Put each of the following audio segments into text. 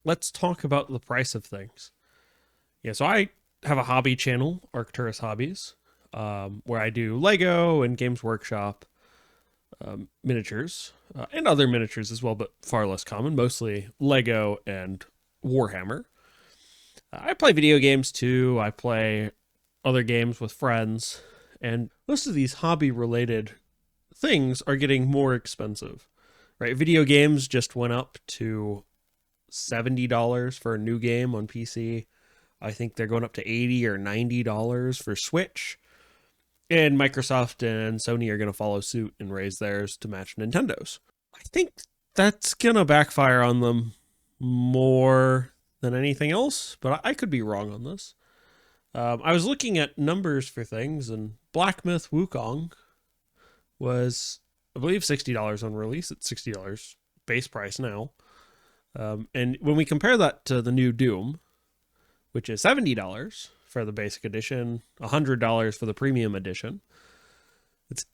let's talk about the price of things. Yeah, so I have a hobby channel, Arcturus Hobbies, where I do Lego and Games Workshop miniatures and other miniatures as well, but far less common, mostly Lego and Warhammer. I play video games too. I play other games with friends, and most of these hobby related things are getting more expensive. Right? Video games just went up to $70 for a new game on PC. I think they're going up to $80 or $90 for Switch. And Microsoft and Sony are going to follow suit and raise theirs to match Nintendo's. I think that's going to backfire on them more than anything else, but I could be wrong on this. I was looking at numbers for things, and Black Myth Wukong was, I believe, $60 on release. It's $60 base price now. And when we compare that to the new Doom, which is $70 for the basic edition, $100 for the premium edition, it's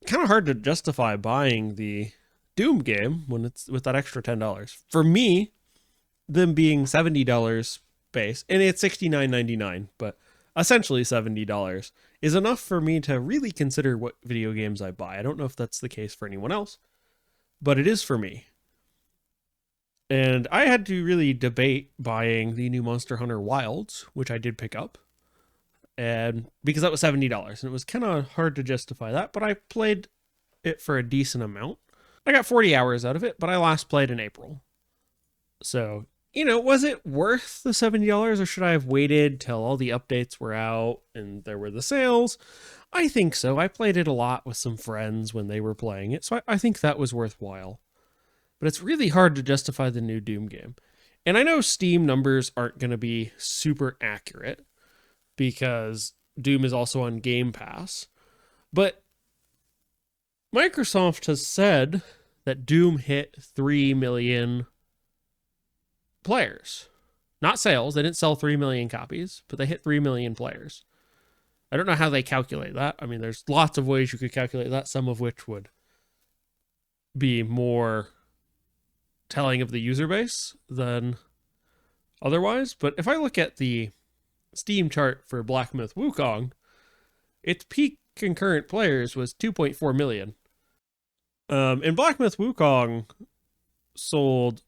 kind of hard to justify buying the Doom game when it's with that extra $10. For me, them being $70 base, and it's $69.99, but essentially $70 is enough for me to really consider what video games I buy. I don't know if that's the case for anyone else, but it is for me. And I had to really debate buying the new Monster Hunter Wilds, which I did pick up, and because that was $70, and it was kind of hard to justify that, but I played it for a decent amount. I got 40 hours out of it, but I last played in April. So, was it worth the $70, or should I have waited till all the updates were out and there were the sales? I think so. I played it a lot with some friends when they were playing it, so I think that was worthwhile. But it's really hard to justify the new Doom game. And I know Steam numbers aren't going to be super accurate because Doom is also on Game Pass. But Microsoft has said that Doom hit 3 million players. Not sales. They didn't sell 3 million copies, but they hit 3 million players. I don't know how they calculate that. I mean, there's lots of ways you could calculate that, some of which would be more telling of the user base than otherwise. But if I look at the Steam chart for Black Myth Wukong, its peak concurrent players was 2.4 million. And Black Myth Wukong sold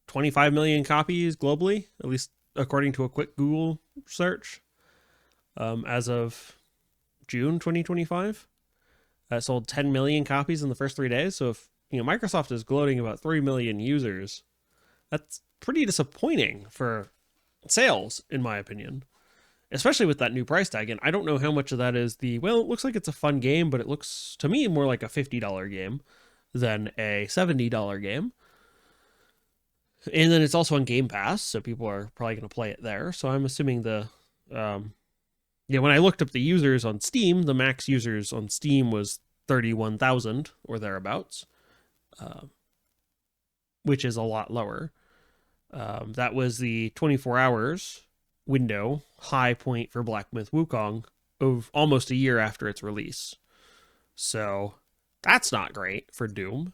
25 million copies globally, at least according to a quick Google search, as of June 2025. It sold 10 million copies in the first 3 days. So if Microsoft is gloating about 3 million users, that's pretty disappointing for sales, in my opinion, especially with that new price tag. And I don't know how much of that is it looks like it's a fun game, but it looks to me more like a $50 game than a $70 game. And then it's also on Game Pass, so people are probably going to play it there. So I'm assuming when I looked up the users on Steam, the max users on Steam was 31,000 or thereabouts, which is a lot lower. That was the 24 hours window high point for Black Myth Wukong of almost a year after its release. So that's not great for Doom.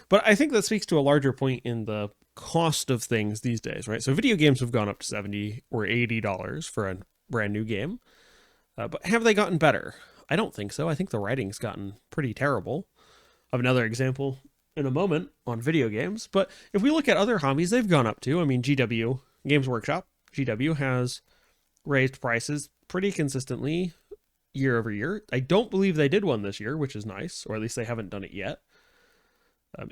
But I think that speaks to a larger point in the cost of things these days, right? So video games have gone up to $70 or $80 for a brand new game. But have they gotten better? I don't think so. I think the writing's gotten pretty terrible. I have another example in a moment on video games. But if we look at other hobbies, they've gone up too. I mean, GW, Games Workshop, GW has raised prices pretty consistently year over year. I don't believe they did one this year, which is nice, or at least they haven't done it yet.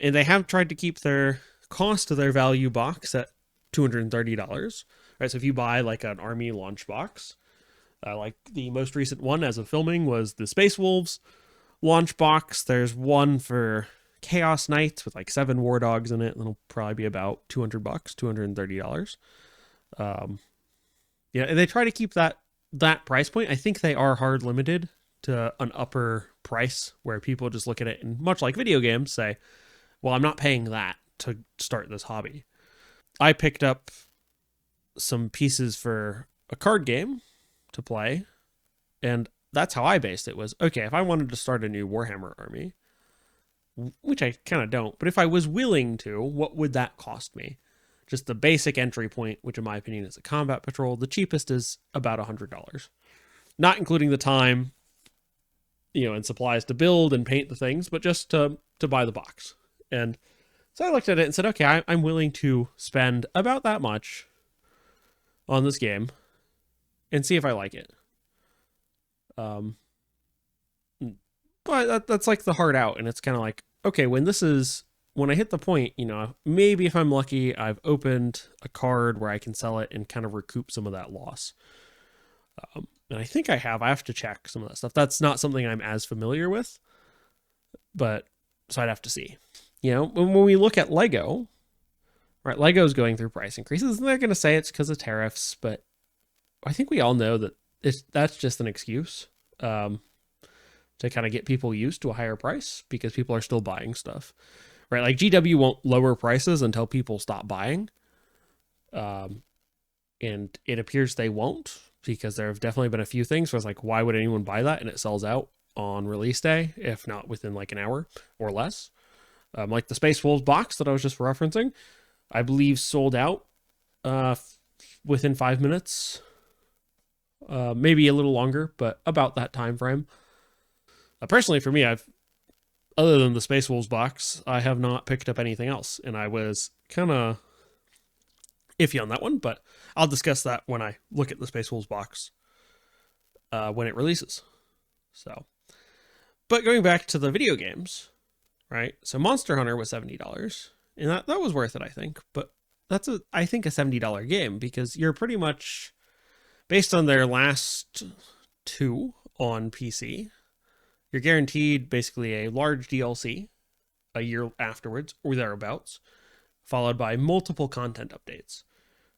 And they have tried to keep their cost of their value box at $230. Right, so if you buy like an Army launch box, like the most recent one as of filming was the Space Wolves launch box. There's one for Chaos Knights with like 7 War Dogs in it. That'll probably be about $200, $230. And they try to keep that price point. I think they are hard limited to an upper price where people just look at it and, much like video games, say, well, I'm not paying that to start this hobby. I picked up some pieces for a card game to play, and that's how I based it. Was okay, if I wanted to start a new Warhammer army, which I kind of don't, but if I was willing to, what would that cost me? just the basic entry point, which in my opinion is a combat patrol. The cheapest is about $100, not including the time, and supplies to build and paint the things, but just to buy the box. And so I looked at it and said, okay, I'm willing to spend about that much on this game and see if I like it. But that's like the hard out, and it's kind of like, okay, when I hit the point, maybe if I'm lucky, I've opened a card where I can sell it and kind of recoup some of that loss. And I think I have to check some of that stuff. That's not something I'm as familiar with, but so I'd have to see. When we look at Lego, right, Lego's going through price increases, and they're going to say it's because of tariffs, but I think we all know that that's just an excuse to kind of get people used to a higher price because people are still buying stuff, right? Like GW won't lower prices until people stop buying. And it appears they won't, because there have definitely been a few things where it's like, why would anyone buy that? And it sells out on release day, if not within like an hour or less. Like the Space Wolves box that I was just referencing, I believe sold out within 5 minutes. Maybe a little longer, but about that time frame. Personally, for me, other than the Space Wolves box, I have not picked up anything else, and I was kind of iffy on that one, but I'll discuss that when I look at the Space Wolves box when it releases. So, but going back to the video games, right? So Monster Hunter was $70, and that was worth it, I think. But that's I think a $70 game, because you're pretty much, based on their last two on PC, you're guaranteed basically a large DLC a year afterwards or thereabouts, followed by multiple content updates,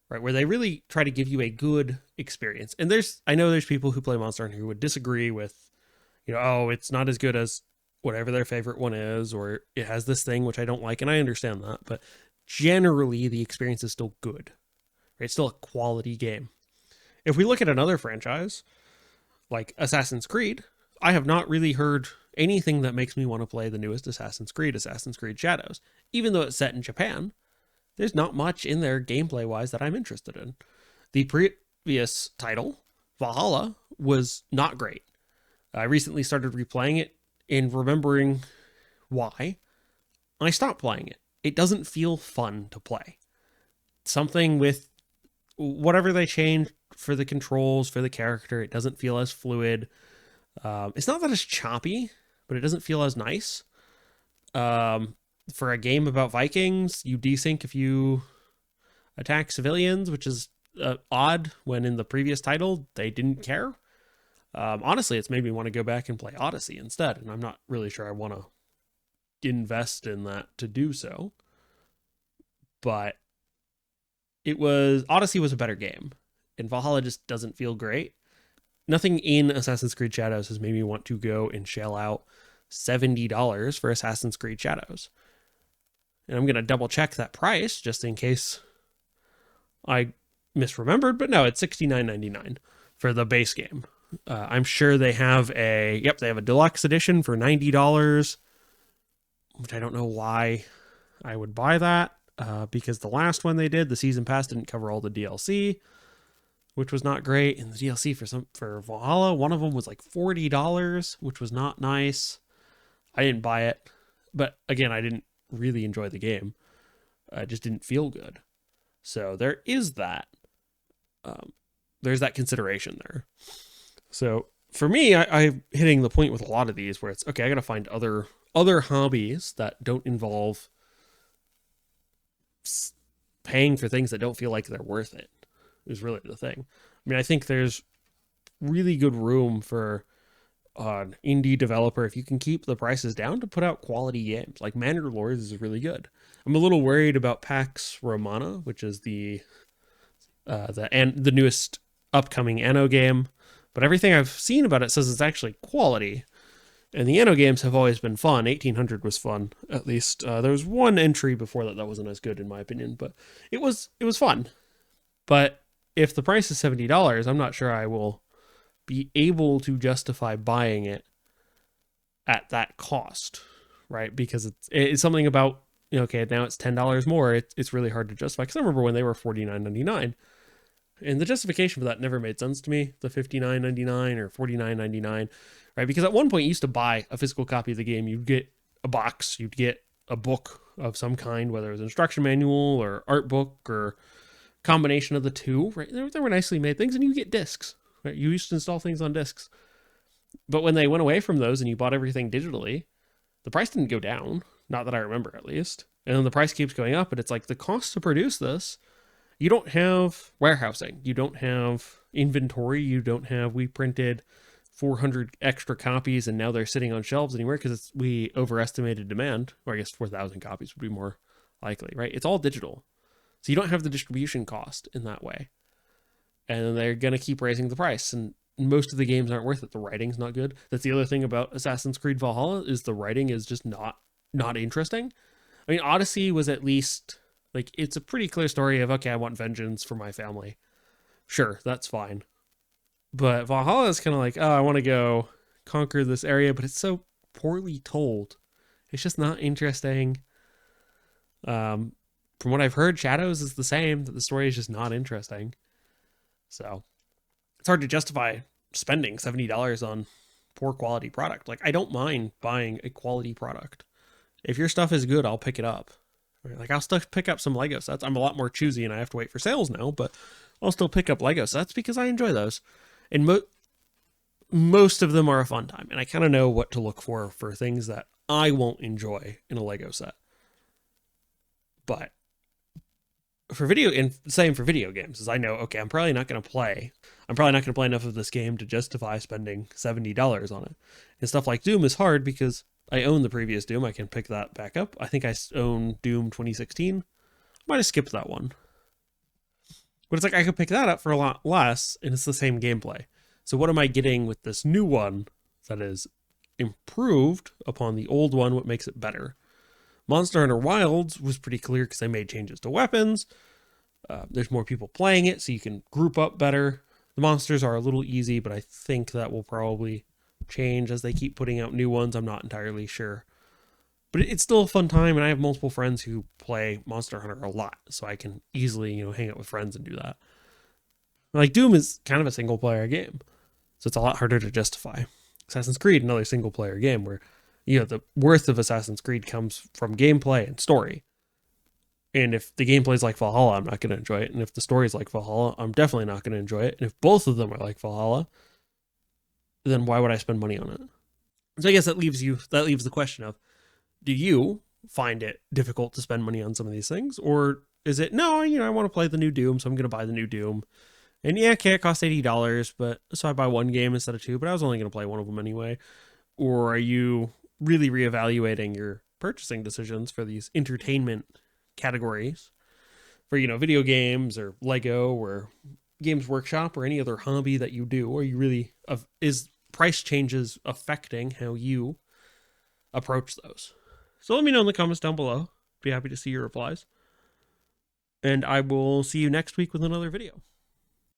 right? Where they really try to give you a good experience. And I know there's people who play Monster Hunter who would disagree with, oh, it's not as good as whatever their favorite one is, or it has this thing which I don't like, and I understand that, but generally the experience is still good, right? It's still a quality game. If we look at another franchise like Assassin's Creed, I have not really heard anything that makes me want to play the newest Assassin's Creed Shadows. Even though it's set in Japan, there's not much in there gameplay-wise that I'm interested in. The previous title, Valhalla, was not great. I recently started replaying it and remembering why, and I stopped playing it. It doesn't feel fun to play. Something with whatever they changed for the controls, for the character, it doesn't feel as fluid. It's not that it's choppy, but it doesn't feel as nice. For a game about Vikings, you desync if you attack civilians, which is odd when in the previous title they didn't care. Honestly, it's made me want to go back and play Odyssey instead, and I'm not really sure I want to invest in that to do so. But Odyssey was a better game, and Valhalla just doesn't feel great. Nothing in Assassin's Creed Shadows has made me want to go and shell out $70 for Assassin's Creed Shadows. And I'm going to double check that price just in case I misremembered, but no, it's $69.99 for the base game. I'm sure they have they have a deluxe edition for $90, which I don't know why I would buy that, because the last one they did, the season pass, didn't cover all the DLC, which was not great. And the DLC for Valhalla, one of them was like $40, which was not nice. I didn't buy it, but again, I didn't really enjoy the game. I just didn't feel good. So there is that. There's that consideration there. So for me, I'm hitting the point with a lot of these where it's, okay, I got to find other hobbies that don't involve paying for things that don't feel like they're worth it, is really the thing. I mean, I think there's really good room for an indie developer, if you can keep the prices down, to put out quality games. Like Manor Lords is really good. I'm a little worried about Pax Romana, which is the newest upcoming Anno game, but everything I've seen about it says it's actually quality. And the Anno games have always been fun. 1800 was fun, at least. There was one entry before that wasn't as good, in my opinion, but it was fun. But if the price is $70, I'm not sure I will be able to justify buying it at that cost, right? Because it's something about okay, now it's $10 more. It's really hard to justify, because I remember when they were $49.99, and the justification for that never made sense to me. The $59.99 or $49.99, right? Because at one point you used to buy a physical copy of the game. You'd get a box, you'd get a book of some kind, whether it was an instruction manual or art book or combination of the two, right? They were nicely made things, and you get discs, right? You used to install things on discs. But when they went away from those and you bought everything digitally, the price didn't go down. Not that I remember, at least. And then the price keeps going up, but it's like the cost to produce this, you don't have warehousing. You don't have inventory. You don't have, we printed 400 extra copies and now they're sitting on shelves anywhere because we overestimated demand. Or I guess 4,000 copies would be more likely, right? It's all digital. So you don't have the distribution cost in that way. And they're going to keep raising the price. And most of the games aren't worth it. The writing's not good. That's the other thing about Assassin's Creed Valhalla, is the writing is just not interesting. I mean, Odyssey was at least, like, it's a pretty clear story of, okay, I want vengeance for my family. Sure, that's fine. But Valhalla is kind of like, oh, I want to go conquer this area, but it's so poorly told. It's just not interesting. From what I've heard, Shadows is the same, that the story is just not interesting. So it's hard to justify spending $70 on poor quality product. Like, I don't mind buying a quality product. If your stuff is good, I'll pick it up. Like, I'll still pick up some Lego sets. I'm a lot more choosy and I have to wait for sales now, but I'll still pick up Lego sets because I enjoy those. And most of them are a fun time. And I kind of know what to look for things that I won't enjoy in a Lego set. But for same for video games, is I know, okay, I'm probably not going to play enough of this game to justify spending $70 on it. And stuff like Doom is hard because I own the previous Doom. I can pick that back up. I think I own Doom 2016. I might have skipped that one. But it's like I could pick that up for a lot less, and it's the same gameplay. So what am I getting with this new one that is improved upon the old one? What makes it better? Monster Hunter Wilds was pretty clear because they made changes to weapons. There's more people playing it, so you can group up better. The monsters are a little easy, but I think that will probably change as they keep putting out new ones. I'm not entirely sure. But it's still a fun time, and I have multiple friends who play Monster Hunter a lot, so I can easily, hang out with friends and do that. Like, Doom is kind of a single-player game, so it's a lot harder to justify. Assassin's Creed, another single-player game where, the worth of Assassin's Creed comes from gameplay and story. And if the gameplay is like Valhalla, I'm not going to enjoy it. And if the story is like Valhalla, I'm definitely not going to enjoy it. And if both of them are like Valhalla, then why would I spend money on it? So I guess that leaves the question of, do you find it difficult to spend money on some of these things? Or is it, no, I want to play the new Doom, so I'm going to buy the new Doom. And yeah, okay, it costs $80, but so I buy one game instead of two, but I was only going to play one of them anyway. Or are you really reevaluating your purchasing decisions for these entertainment categories for, video games or Lego or Games Workshop or any other hobby that you do? Or you really, is price changes affecting how you approach those? So let me know in the comments down below. Be happy to see your replies. And I will see you next week with another video.